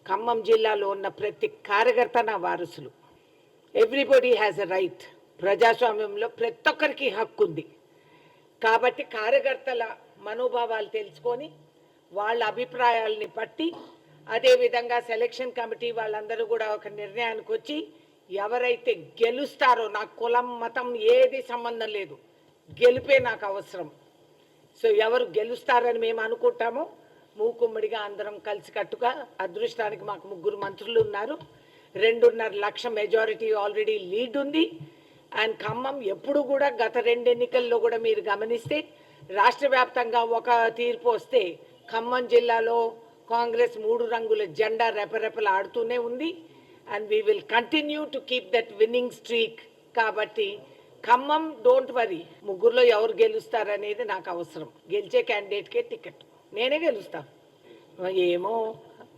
ఖమ్మం జిల్లాలో ఉన్న ప్రతి కార్యకర్త నా వారసులు. Everybody has a right. ప్రజాస్వామ్యంలో ప్రతి ఒక్కరికి హక్కు ఉంది. కాబట్టి కార్యకర్తల మనోభావాలు తెలుసుకొని వాళ్ళ అభిప్రాయాలని పట్టి అదేవిధంగా సెలక్షన్ కమిటీ వాళ్ళందరూ కూడా ఒక నిర్ణయానికి వచ్చి ఎవరైతే గెలుస్తారో, నాకు కులం మతం ఏది సంబంధం లేదు, గెలిపే నాకు అవసరం. సో ఎవరు గెలుస్తారని మేము అనుకుంటామో మూకుమ్మడిగా అందరం కలిసికట్టుగా, అదృష్టానికి మాకు 3 మంత్రులు ఉన్నారు, 2.5 లక్ష మెజారిటీ ఆల్రెడీ లీడ్ ఉంది. అండ్ ఖమ్మం ఎప్పుడు కూడా గత 2 ఎన్నికల్లో కూడా మీరు గమనిస్తే రాష్ట్ర వ్యాప్తంగా ఒక తీర్పు వస్తే ఖమ్మం జిల్లాలో కాంగ్రెస్ 3 రంగుల జెండా రెపరెపలు ఆడుతూనే ఉంది. And we will continue to keep that winnowing streak. కాబట్టి ఖమ్మం డోంట్ వరీ, 3లో ఎవరు గెలుస్తారనేది నాకు అవసరం. గెలిచే క్యాండిడేట్కే టికెట్, నేనే గెలుస్తాను. ఏమో